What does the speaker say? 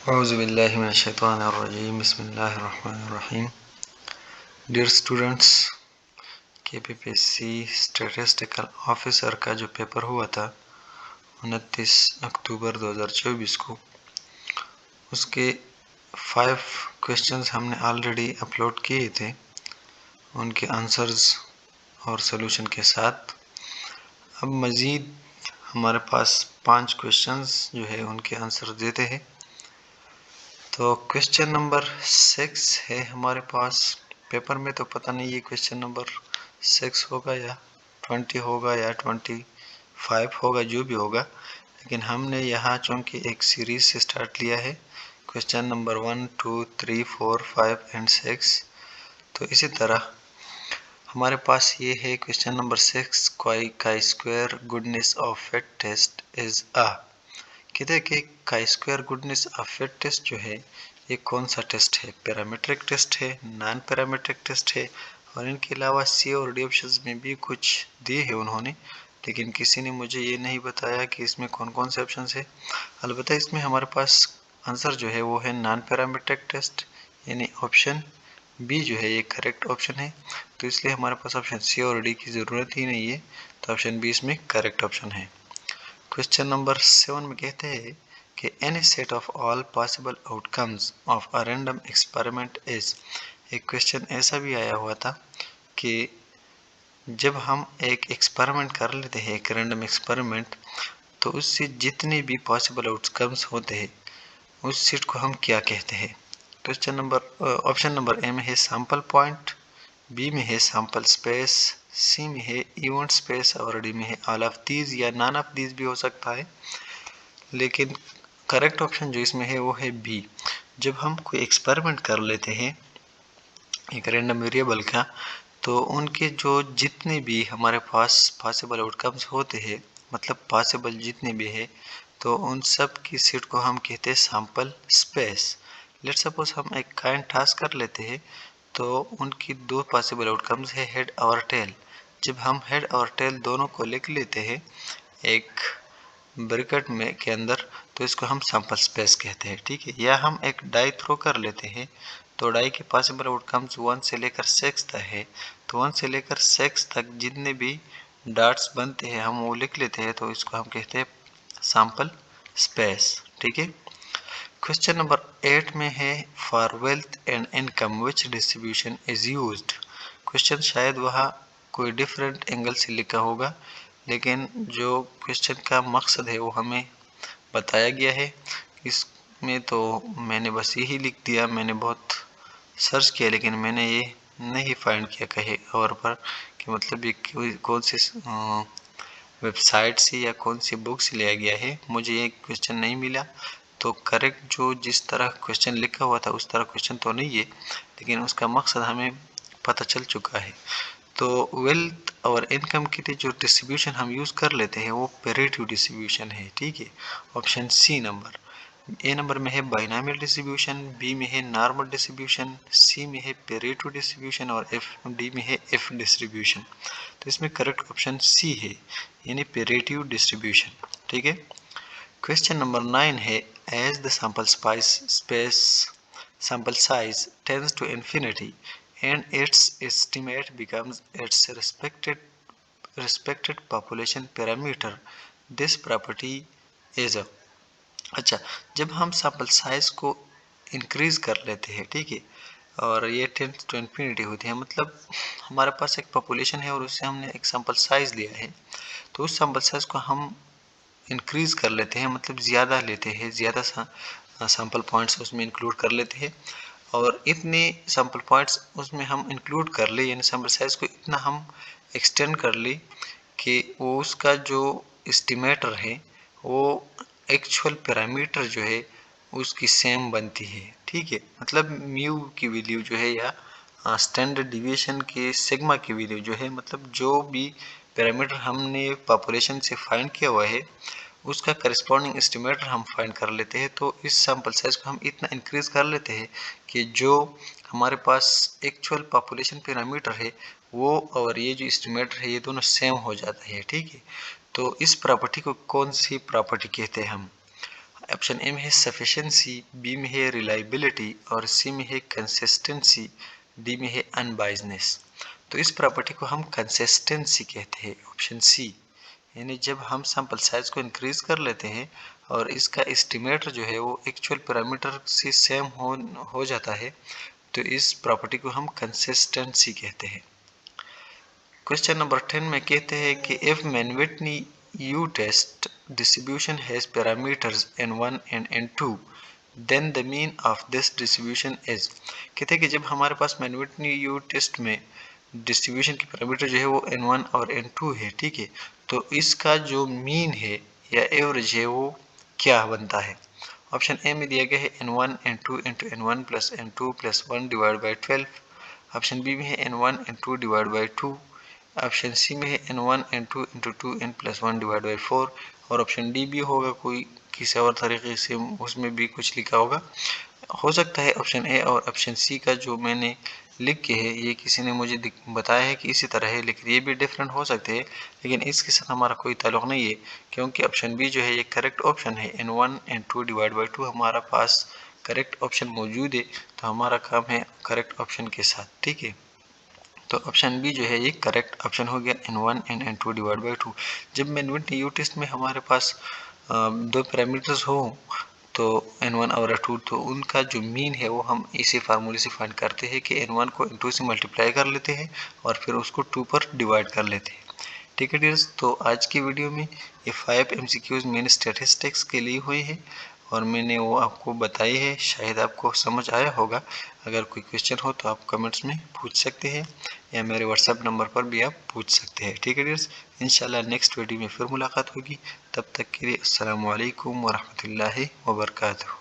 औज़ुबिल्लाहिमिनश्शैतानिर्रजीम बिस्मिल्लाहिर्रहमानिर्रहीम। Dear students, KPPSC statistical officer का जो पेपर हुआ था 29 अक्टूबर 2024 को, उसके 5 क्वेश्चंस हमने ऑलरेडी अपलोड किए थे, उनके आंसर्स और सॉल्यूशन के साथ। अब मज़ीद हमारे पास 5 क्वेश्चंस जो है उनके आंसर देते हैं। तो क्वेश्चन नंबर 6 है हमारे पास पेपर में। तो पता नहीं ये क्वेश्चन नंबर 6 होगा या 20 होगा या 25 होगा, जो भी होगा, लेकिन हमने यहाँ चूँकि एक सीरीज से स्टार्ट लिया है, क्वेश्चन नंबर 1, 2, 3, 4, 5 एंड 6। तो इसी तरह हमारे पास ये है question number 6, chi square goodness of fit test is a. कहते हैं कि chi square goodness of fit test जो है ये कौन सा टेस्ट है, पैरामीट्रिक टेस्ट है, नॉन पैरामीट्रिक टेस्ट है, और इनके अलावा सी और डी ऑप्शंस में भी कुछ दिए हैं उन्होंने, लेकिन किसी ने मुझे ये नहीं बताया कि इसमें कौन कौन से ऑप्शन है। अलबत्ता इसमें हमारे पास आंसर जो है वो है नॉन पैरामीट्रिक टेस्ट, यानी ऑप्शन बी जो है ये करेक्ट ऑप्शन है। तो इसलिए हमारे पास ऑप्शन सी और डी की ज़रूरत ही नहीं है, तो ऑप्शन बी इसमें करेक्ट ऑप्शन है। क्वेश्चन नंबर 7 में कहते हैं कि any set of all possible outcomes of a random experiment is. एक क्वेश्चन ऐसा भी आया हुआ था कि जब हम एक एक्सपेरिमेंट कर लेते हैं, एक रैंडम एक्सपेरिमेंट, तो उससे जितने भी पॉसिबल आउटकम्स होते हैं उस सेट को हम क्या कहते हैं। Question number option number A में है सैंपल पॉइंट, बी में है सैंपल स्पेस, सी में है इवेंट स्पेस और डी में है ऑल ऑफ दीज या नॉन ऑफ दीज भी हो सकता है, लेकिन करेक्ट ऑप्शन जो इसमें है वो है बी। जब हम कोई एक्सपेरिमेंट कर लेते हैं एक रैंडम वेरिएबल का, तो उनके जो जितने भी हमारे पास पॉसिबल आउटकम्स होते हैं, मतलब पॉसिबल जितने भी है, तो उन सब की सेट को हम कहते हैं सैंपल स्पेस। लेट सपोज हम एक काइंड टास्क कर लेते हैं, तो उनकी 2 पॉसिबल आउटकम्स है हेड और टेल। जब हम हेड और टेल दोनों को लिख लेते हैं एक ब्रैकेट में के अंदर, तो इसको हम सैंपल स्पेस कहते हैं, ठीक है। या हम एक डाई थ्रो कर लेते हैं, तो डाई के पॉसिबल आउटकम्स 1 से लेकर 6 तक है, तो 1 से लेकर 6 तक जितने भी डॉट्स बनते हैं हम वो लिख लेते हैं, तो इसको हम कहते हैं सैंपल स्पेस, ठीक है। क्वेश्चन नंबर 8 में है for wealth and income which distribution is used. Question शायद वहाँ कोई डिफरेंट एंगल से लिखा होगा, लेकिन जो क्वेश्चन का मकसद है वो हमें बताया गया है। इसमें तो मैंने बस यही लिख दिया, मैंने बहुत सर्च किया लेकिन मैंने ये नहीं फाइंड किया कहीं और पर कि मतलब ये कौन सी वेबसाइट से या कौन सी बुक से लिया गया है, मुझे ये क्वेश्चन नहीं मिला। तो करेक्ट जो जिस तरह क्वेश्चन लिखा हुआ था उस तरह क्वेश्चन तो नहीं है, लेकिन उसका मकसद हमें पता चल चुका है। तो वेल्थ और इनकम के लिए जो डिस्ट्रीब्यूशन हम यूज़ कर लेते हैं वो पेरेटिव डिस्ट्रीब्यूशन है, ठीक है। ऑप्शन सी नंबर, ए नंबर में है बाइनॉमियल डिस्ट्रीब्यूशन, बी में है नॉर्मल डिस्ट्रीब्यूशन, सी में है पेरेटिव डिस्ट्रीब्यूशन और डी में है एफ डिस्ट्रीब्यूशन। तो इसमें करेक्ट ऑप्शन सी है, यानी पेरेटिव डिस्ट्रीब्यूशन, ठीक है। क्वेश्चन नंबर 9 है as the sample size tends to infinity and its estimate becomes its respected population parameter, this property is a। अच्छा, जब हम सैंपल साइज को इंक्रीज कर लेते हैं, ठीक है, और ये टेंड्स टू इंफिनिटी होती है, मतलब हमारे पास एक पॉपुलेशन है और उससे हमने एक सैंपल साइज लिया है, तो उस सैंपल साइज को हम इंक्रीज कर लेते हैं, मतलब ज़्यादा लेते हैं, ज़्यादा सैंपल पॉइंट्स उसमें इंक्लूड कर लेते हैं, और इतने सैंपल पॉइंट्स उसमें हम इंक्लूड कर ले, यानी सैंपल साइज को इतना हम एक्सटेंड कर ले कि वो उसका जो एस्टिमेटर है वो एक्चुअल पैरामीटर जो है उसकी सेम बनती है, ठीक है। मतलब म्यू की वैल्यू जो है या स्टैंडर्ड डिविएशन के सिग्मा की वैल्यू जो है, मतलब जो भी पैरामीटर हमने पॉपुलेशन से फाइंड किया हुआ है उसका करस्पॉन्डिंग एस्टिमेटर हम फाइंड कर लेते हैं। तो इस सैंपल साइज को हम इतना इंक्रीज कर लेते हैं कि जो हमारे पास एक्चुअल पॉपुलेशन पैरामीटर है वो और ये जो एस्टिमेटर है ये दोनों सेम हो जाता है, ठीक है। तो इस प्रॉपर्टी को कौन सी प्रॉपर्टी कहते हैं हम। ऑप्शन ए में है सफिशिएंसी, बी में है रिलायबिलिटी और सी में है कंसिस्टेंसी, डी में है अनबाइजनेस। तो इस प्रॉपर्टी को हम कंसिस्टेंसी कहते हैं, ऑप्शन सी। यानी जब हम सैंपल साइज को इंक्रीज कर लेते हैं और इसका एस्टिमेट जो है वो एक्चुअल पैरामीटर से सेम हो जाता है, तो इस प्रॉपर्टी को हम कंसिस्टेंसी कहते हैं। क्वेश्चन नंबर 10 में कहते हैं कि if Mann Whitney U test distribution has parameters n1 and n2 then the mean of this distribution is। कहते हैं कि जब हमारे पास मैनविटनी यू टेस्ट में डिस्ट्रीब्यूशन की पैरामीटर जो है वो n1 और n2 है, ठीक है, तो इसका जो मीन है या एवरेज है वो क्या बनता है। ऑप्शन ए में दिया गया है n1 n2 into n1 plus n2 plus 1 divide by 12। Option B में है n1 n2 divide by 2। Option C में है n1 n2 into 2n plus 1 divide by 4। और ऑप्शन डी भी होगा, कोई किसी और तरीके से उसमें भी कुछ लिखा होगा। हो सकता है ऑप्शन ए और ऑप्शन सी का जो मैंने लिख के है ये किसी ने मुझे बताया है कि इसी तरह है, लेकिन ये भी डिफरेंट हो सकते हैं, लेकिन इसके साथ हमारा कोई ताल्लुक नहीं है, क्योंकि ऑप्शन बी जो है ये करेक्ट ऑप्शन है। n1 n2 डिवाइड बाई 2 हमारा पास करेक्ट ऑप्शन मौजूद है, तो हमारा काम है करेक्ट ऑप्शन के साथ, ठीक है। तो ऑप्शन बी जो है ये करेक्ट ऑप्शन हो गया, n1 and n2 divide by 2। जब मैनविटनी यू टेस्ट में हमारे पास दो पैरामीटर्स हो तो n1 और n2, तो उनका जो मीन है वो हम इसी फार्मूले से फाइंड करते हैं कि n1 को n2 से मल्टीप्लाई कर लेते हैं और फिर उसको 2 पर डिवाइड कर लेते हैं, ठीक है डियर्स। तो आज की वीडियो में ये 5 MCQs मैंने स्टैटिस्टिक्स के लिए हुए हैं और मैंने वो आपको बताई है, शायद आपको समझ आया होगा। अगर कोई क्वेश्चन हो तो आप कमेंट्स में पूछ सकते हैं या मेरे व्हाट्सएप नंबर पर भी आप पूछ सकते हैं, ठीक है डियर्स। इंशाल्लाह नेक्स्ट वीडियो में फिर मुलाकात होगी, तब तक के लिए अस्सलामु अलैकुम वरहमतुल्लाहि वबरकातुहू।